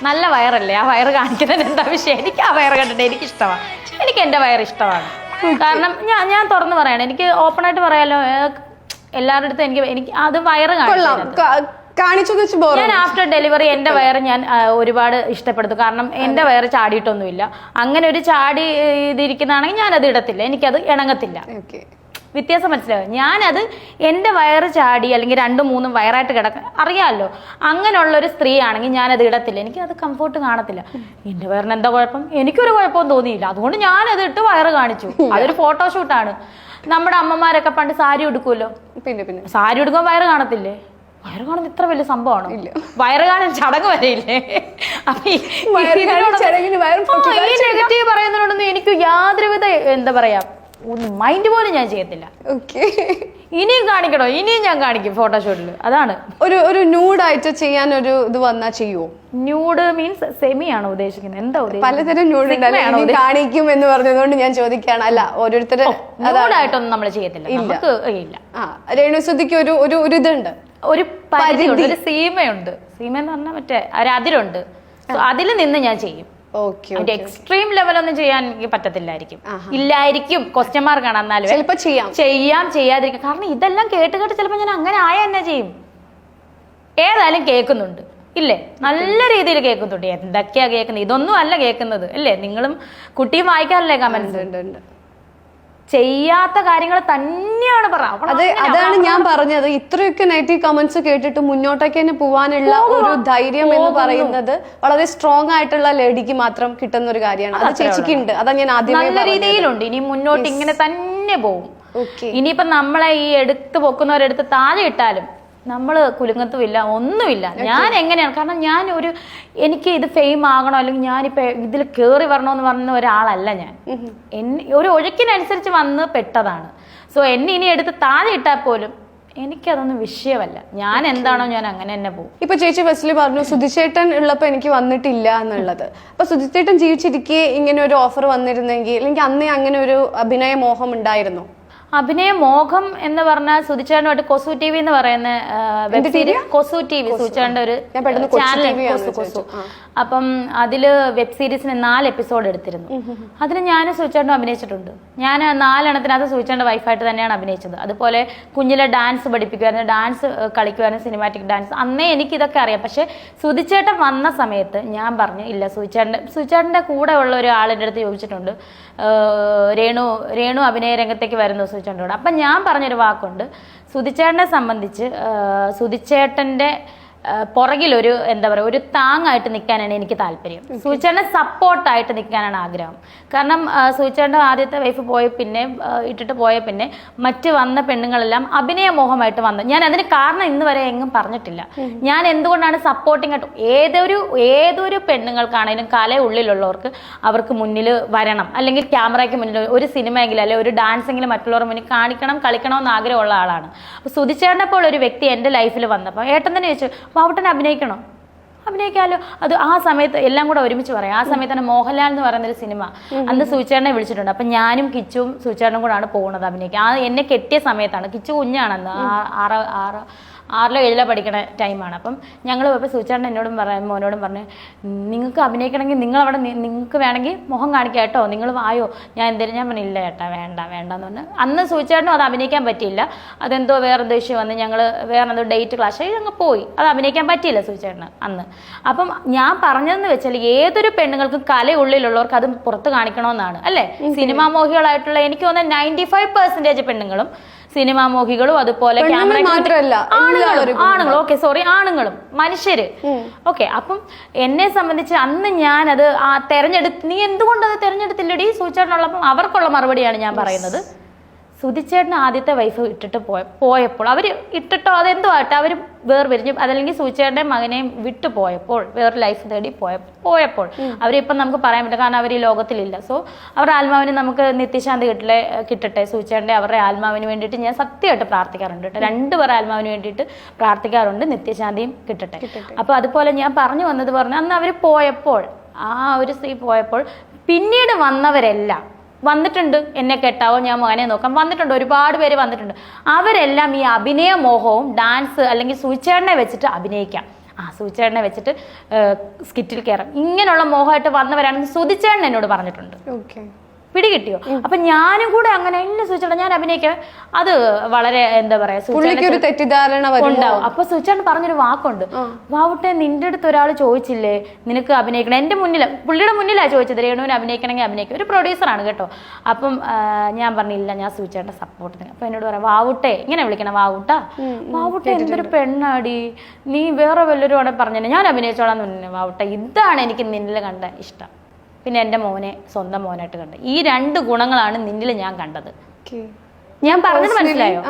നല്ല വയറല്ലേ, ആ വയറ് കാണിക്കുന്നതിന് എന്താ വിഷയം? എനിക്ക് ആ വയറ് കണ്ടിട്ട് എനിക്കിഷ്ടമാണ്, എനിക്ക് എൻ്റെ വയറ് ഇഷ്ടമാണ്. കാരണം ഞാൻ തുറന്നു പറയണം, എനിക്ക് ഓപ്പണായിട്ട് പറയാലോ, എല്ലാവരുടെ അടുത്തും എനിക്ക് അത് വയറ് ഞാൻ ആഫ്റ്റർ ഡെലിവറി എൻ്റെ വയറ് ഞാൻ ഒരുപാട് ഇഷ്ടപ്പെടുത്തും. കാരണം എൻ്റെ വയറ് ചാടിയിട്ടൊന്നുമില്ല. അങ്ങനെ ഒരു ചാടി ഇതിരിക്കുന്നതാണെങ്കിൽ ഞാനത് ഇടത്തില്ല, എനിക്കത് ഇണങ്ങത്തില്ല. വ്യത്യാസം മനസ്സിലാവും. ഞാനത് എൻ്റെ വയറ് ചാടി അല്ലെങ്കിൽ 2-3 വയറായിട്ട് അറിയാമല്ലോ, അങ്ങനെയുള്ളൊരു സ്ത്രീ ആണെങ്കിൽ ഞാനത് ഇടത്തില്ല, എനിക്കത് കംഫോർട്ട് കാണത്തില്ല. എൻ്റെ വയറിന് എന്താ കുഴപ്പം? എനിക്കൊരു കുഴപ്പമൊന്നും തോന്നിയില്ല, അതുകൊണ്ട് ഞാനത് ഇട്ട് വയറ് കാണിച്ചു. അതൊരു ഫോട്ടോഷൂട്ടാണ്. നമ്മുടെ അമ്മമാരൊക്കെ പണ്ട് സാരി ഉടുക്കുമല്ലോ, പിന്നെ സാരി ഉടുക്കുമ്പോൾ വയറ് കാണത്തില്ലേ? വയറ് കാണുന്നത് ഇത്ര വലിയ സംഭവമാണോ? വയറ് കാണാൻ ചടങ്ങ് വരെയില്ലേ? അപ്പൊ ഈ നെഗറ്റീവ് പറയുന്നതിനോടൊന്നും എനിക്ക് യാതൊരുവിധ എന്താ പറയാ മൈൻഡ് പോലും ഞാൻ ചെയ്യത്തില്ല. ഇനിയും കാണിക്കണോ? ഇനിയും ഞാൻ കാണിക്കും ഫോട്ടോഷൂട്ടിൽ. അതാണ് ഒരു ന്യൂഡായിട്ട് ചെയ്യാൻ ഒരു ഇത് വന്നാ ചെയ്യുമോ? ന്യൂഡ് മീൻസ് സെമി ആണോ ഉദ്ദേശിക്കുന്നത്? എന്താ പലതരം ന്യൂഡ് കാണിക്കും എന്ന് പറഞ്ഞതുകൊണ്ട് ഞാൻ ചോദിക്കുകയാണ്. അല്ല, ഓരോരുത്തർ ന്യൂഡായിട്ടൊന്നും നമ്മൾ ചെയ്യത്തില്ല. നമുക്ക് ഇല്ല. രേണുസുതിക്ക് ഒരു ഇതുണ്ട്, ഒരു പരിധിയുണ്ട്, ഒരു സീമയുണ്ട്. സീമ എന്ന് പറഞ്ഞാൽ മറ്റേ ഒരു അതിരുണ്ട്. അതിൽ നിന്ന് ഞാൻ ചെയ്യും. എക്സ്ട്രീം ലെവലൊന്നും ചെയ്യാൻ എനിക്ക് പറ്റത്തില്ലായിരിക്കും, ഇല്ലായിരിക്കും, ക്വസ്റ്റ്യൻ മാർക്കാണ്. എന്നാലും ചെയ്യാതിരിക്കും. കാരണം ഇതെല്ലാം കേട്ട് ചിലപ്പോൾ ഞാൻ അങ്ങനെ ആയ തന്നെ ചെയ്യും. ഏതായാലും കേൾക്കുന്നുണ്ട് ഇല്ലേ, നല്ല രീതിയിൽ കേൾക്കുന്നുണ്ട്. എന്തൊക്കെയാ കേൾക്കുന്നത്? ഇതൊന്നും അല്ല കേൾക്കുന്നത് അല്ലേ? നിങ്ങളും കുട്ടിയും വായിക്കാറില്ലേ കമന്റ്സ്? ചെയ്യാത്ത കാര്യങ്ങൾ തന്നെയാണ് അതാണ് ഞാൻ പറഞ്ഞത്. ഇത്രയൊക്കെ നെഗറ്റീവ് കമന്റ്സ് കേട്ടിട്ട് മുന്നോട്ടേക്ക് തന്നെ പോവാനുള്ള ഒരു ധൈര്യം എന്ന് പറയുന്നത് വളരെ സ്ട്രോങ് ആയിട്ടുള്ള ലേഡിക്ക് മാത്രം കിട്ടുന്ന ഒരു കാര്യമാണ്. അത് ചേച്ചിക്ക് ഉണ്ട്. അതാ ഞാൻ ആദ്യമേ നല്ല രീതിയിലുണ്ട്. ഇനി മുന്നോട്ട് ഇങ്ങനെ തന്നെ പോകും. ഇനിയിപ്പൊ നമ്മളെ ഈ എടുത്ത് പൊക്കുന്നവരെടുത്ത് താഴെ ഇട്ടാലും നമ്മൾ കുലുങ്ങത്തുമില്ല, ഒന്നുമില്ല. ഞാൻ എങ്ങനെയാണ്? കാരണം എനിക്ക് ഇത് ഫെയിം ആകണോ അല്ലെങ്കിൽ ഞാനിപ്പോ ഇതിൽ കയറി വരണമെന്ന് പറഞ്ഞ ഒരാളല്ല ഞാൻ. ഒരു ഒഴുക്കിനനുസരിച്ച് വന്ന് പെട്ടതാണ്. സോ എന്നെ ഇനി എടുത്ത് താഴെ ഇട്ടാൽ പോലും എനിക്കതൊന്നും വിഷയമല്ല. ഞാൻ എന്താണോ ഞാൻ അങ്ങനെ തന്നെ പോകും. ഇപ്പൊ ചേച്ചി ഫസ്റ്റില് പറഞ്ഞു സുധിച്ചേട്ടൻ ഉള്ളപ്പോ എനിക്ക് വന്നിട്ടില്ല എന്നുള്ളത്. അപ്പൊ സുധിച്ചേട്ടൻ ജീവിച്ചിരിക്കെ ഇങ്ങനെ ഒരു ഓഫർ വന്നിരുന്നെങ്കിൽ, അല്ലെങ്കിൽ അന്നേ അങ്ങനെ ഒരു അഭിനയ മോഹം ഉണ്ടായിരുന്നു? അഭിനയ മോഹം എന്ന് പറഞ്ഞാൽ സുധിച്ചേട്ടനുമായിട്ട് കൊസു ടി വി എന്ന് പറയുന്ന വെബ് സീരീസ്, കൊസു ടി വി സുധിച്ചേട്ടൻ്റെ ഒരു ചാനൽ കൊസു. അപ്പം അതില് വെബ് സീരീസിന് 4 എപ്പിസോഡ് എടുത്തിരുന്നു. അതിന് ഞാനും സുധിച്ചേട്ടനും അഭിനയിച്ചിട്ടുണ്ട്. ഞാൻ 4 എണ്ണത്തിനകത്ത് സുധിച്ചേട്ടൻ്റെ വൈഫായിട്ട് തന്നെയാണ് അഭിനയിച്ചത്. അതുപോലെ കുഞ്ഞിലെ ഡാൻസ് പഠിപ്പിക്കുമായിരുന്നു, ഡാൻസ് കളിക്കുമായിരുന്നു, സിനിമാറ്റിക് ഡാൻസ്. അന്നേ എനിക്കിതൊക്കെ അറിയാം. പക്ഷെ സുധിച്ചേട്ടൻ വന്ന സമയത്ത് ഞാൻ പറഞ്ഞു ഇല്ല, സുധിച്ചേട്ടൻ്റെ കൂടെ ഉള്ള ഒരാളിൻ്റെ അടുത്ത് ചോദിച്ചിട്ടുണ്ട്, രേണു അഭിനയ രംഗത്തേക്ക് വരുന്നു സുധിച്ചേട്ടനോട്. അപ്പം ഞാൻ പറഞ്ഞൊരു വാക്കുണ്ട്, സുധിച്ചേട്ടനെ സംബന്ധിച്ച് സുധിച്ചേട്ടൻ്റെ പുറകിലൊരു എന്താ പറയുക, ഒരു താങ്ങായിട്ട് നിൽക്കാനാണ് എനിക്ക് താല്പര്യം. സുധിച്ചേട്ടനെ സപ്പോർട്ടായിട്ട് നിൽക്കാനാണ് ആഗ്രഹം. കാരണം സുധിച്ചേട്ടൻ്റെ ആദ്യത്തെ വൈഫ് ഇട്ടിട്ട് പോയ പിന്നെ മറ്റ് വന്ന പെണ്ണുങ്ങളെല്ലാം അഭിനയ മോഹമായിട്ട് വന്നു. ഞാൻ അതിന് കാരണം ഇന്ന് വരെ എങ്ങും പറഞ്ഞിട്ടില്ല. ഞാൻ എന്തുകൊണ്ടാണ് സപ്പോർട്ടിങ് ആയിട്ട് ഏതൊരു പെണ്ണുങ്ങൾക്കാണെങ്കിലും കല ഉള്ളിലുള്ളവർക്ക് അവർക്ക് മുന്നിൽ വരണം, അല്ലെങ്കിൽ ക്യാമറയ്ക്ക് മുന്നിൽ ഒരു സിനിമയെങ്കിലും അല്ലെങ്കിൽ ഒരു ഡാൻസെങ്കിലും മറ്റുള്ളവരുടെ മുന്നിൽ കാണിക്കണം, കളിക്കണമെന്ന് ആഗ്രഹമുള്ള ആളാണ്. അപ്പോൾ സുധിച്ചേട്ടനെ പോലെ ഒരു വ്യക്തി എൻ്റെ ലൈഫിൽ വന്നപ്പോൾ ഏട്ടൻ തന്നെ ചോദിച്ചു, ബാബുട്ടനെ അഭിനയിക്കാമല്ലോ. അത് ആ സമയത്ത് എല്ലാം കൂടെ ഒരുമിച്ച് പറയാം. ആ സമയത്ത് തന്നെ മോഹൻലാൽ എന്ന് പറയുന്നൊരു സിനിമ അന്ന് സുധിച്ചേട്ടനെ വിളിച്ചിട്ടുണ്ട്. അപ്പം ഞാനും കിച്ചുവും സുധിച്ചേട്ടനും കൂടാണ് പോകുന്നത് അഭിനയിക്കാൻ. എന്നെ കെട്ടിയ സമയത്താണ്. കിച്ചു കുഞ്ഞാണെന്ന് 6-7 പഠിക്കണ ടൈമാണ്. അപ്പം ഞങ്ങൾ പോയപ്പോൾ സുധിച്ചേട്ടൻ മോനോടും പറഞ്ഞു, നിങ്ങൾക്ക് അഭിനയിക്കണമെങ്കിൽ നിങ്ങളവിടെ നിങ്ങൾക്ക് വേണമെങ്കിൽ മുഖം കാണിക്കാം കേട്ടോ, നിങ്ങൾ വായോ, ഞാൻ പറഞ്ഞു ഇല്ല ചേട്ടാ വേണ്ടെന്ന് പറഞ്ഞു. അന്ന് സുധിച്ചേട്ടനും അത് അഭിനയിക്കാൻ പറ്റിയില്ല. അതെന്തോ വേറെന്തോ ഇഷ്യൂ വന്ന് ഞങ്ങൾ വേറെന്തോ ഡേറ്റ് ക്ലാഷ് ആയി ഞങ്ങൾ പോയി. അത് അഭിനയിക്കാൻ പറ്റിയില്ല സുധിച്ചേട്ടന് അന്ന്. അപ്പം ഞാൻ പറഞ്ഞതെന്ന് വെച്ചാൽ ഏതൊരു പെണ്ണുങ്ങൾക്കും കലയുള്ളിലുള്ളവർക്ക് അത് പുറത്ത് കാണിക്കണമെന്നാണ് അല്ലേ? സിനിമാ മോഹികളായിട്ടുള്ള എനിക്ക് തോന്നുന്നത് 95% പെണ്ണുങ്ങളും സിനിമാ മോഹികളും അതുപോലെ ആണുങ്ങളും മനുഷ്യര്. ഓക്കെ, അപ്പം എന്നെ സംബന്ധിച്ച് അന്ന് ഞാനത് നീ എന്തുകൊണ്ടത് തെരഞ്ഞെടുത്തില്ലടി സുധിച്ചേട്ടനുള്ളപ്പം അവർക്കുള്ള മറുപടിയാണ് ഞാൻ പറയുന്നത്. സുധിച്ചേട്ടന് ആദ്യത്തെ വൈഫ് ഇട്ടിട്ട് പോയപ്പോൾ അവർ ഇട്ടിട്ടോ അതെന്തോ ആട്ടെ അവർ വേർപിരിഞ്ഞു, അതല്ലെങ്കിൽ സുധിച്ചേട്ടൻ്റെ മകനെയും വിട്ടു പോയപ്പോൾ വേറെ ലൈഫ് തേടി പോയപ്പോൾ അവരിപ്പം നമുക്ക് പറയാൻ പറ്റില്ല, കാരണം അവർ ഈ ലോകത്തിലില്ല. സോ അവരുടെ ആത്മാവിന് നമുക്ക് നിത്യശാന്തി കിട്ടട്ടെ. സുധിച്ചേട്ടൻ്റെ അവരുടെ ആത്മാവിന് വേണ്ടിയിട്ട് ഞാൻ സത്യമായിട്ട് പ്രാർത്ഥിക്കാറുണ്ട് കേട്ടോ. 2 പേർ ആത്മാവിന് വേണ്ടിയിട്ട് പ്രാർത്ഥിക്കാറുണ്ട്, നിത്യശാന്തിയും കിട്ടട്ടെ. അപ്പോൾ അതുപോലെ ഞാൻ പറഞ്ഞു വന്നത് അന്ന് അവർ പോയപ്പോൾ, ആ ഒരു സ്ത്രീ പോയപ്പോൾ പിന്നീട് വന്നവരെല്ലാം വന്നിട്ടുണ്ട്. എന്നെ കെട്ടാവോ, ഞാൻ മോനെ നോക്കാം, വന്നിട്ടുണ്ട്, ഒരുപാട് പേര് വന്നിട്ടുണ്ട്. അവരെല്ലാം ഈ അഭിനയ മോഹവും ഡാൻസ് അല്ലെങ്കിൽ സുധിച്ചേട്ടനെ വെച്ചിട്ട് അഭിനയിക്കാം, സൂചിച്ചേട്ടനെ വെച്ചിട്ട് സ്കിറ്റിൽ കയറാം, ഇങ്ങനെയുള്ള മോഹമായിട്ട് വന്നവരാണെന്ന് സുധിച്ചേട്ടൻ എന്നോട് പറഞ്ഞിട്ടുണ്ട്. ഓക്കെ, പിടികിട്ടിയോ? അപ്പൊ ഞാനും കൂടെ അങ്ങനെ ഇല്ല സൂചിച്ചേട്ടാ ഞാൻ അഭിനയിക്കാം, അത് വളരെ എന്താ പറയാ പുള്ളിക്കൊരു തെറ്റിദ്ധാരണ ഉണ്ടാവും. അപ്പൊ സുചേട്ടൻ പറഞ്ഞൊരു വാക്കുണ്ട്, വാവുട്ടെ നിന്റെ അടുത്ത് ഒരാൾ ചോദിച്ചില്ലേ നിനക്ക് അഭിനയിക്കണം, എന്റെ മുന്നിൽ പുള്ളിയുടെ മുന്നിലാ ചോദിച്ചത്, രേണുവിന് അഭിനയിക്കണമെങ്കിൽ അഭിനയിക്കും, ഒരു പ്രൊഡ്യൂസറാണ് കേട്ടോ. അപ്പം ഞാൻ പറഞ്ഞില്ല ഞാൻ സുചേട്ടൻ്റെ സപ്പോർട്ടിന്. അപ്പൊ എന്നോട് പറയാം വാവുട്ടെ, ഇങ്ങനെ വിളിക്കണം വാവുട്ടാ, വാവുട്ടെ എന്തൊരു പെണ്ണാടി, നീ വേറെ വല്ലവരും അവിടെ പറഞ്ഞേ ഞാൻ അഭിനയിച്ചോളാന്ന് പറഞ്ഞു. വാവുട്ടെ ഇതാണ് എനിക്ക് നിന്നിൽ കണ്ട ഇഷ്ടം, പിന്നെ എൻ്റെ മോനെ സ്വന്തം മോനായിട്ട് കണ്ടത്, ഈ 2 ഗുണങ്ങളാണ് നിന്നിൽ ഞാൻ കണ്ടത്. ഞാൻ പറഞ്ഞത് മനസ്സിലായോ?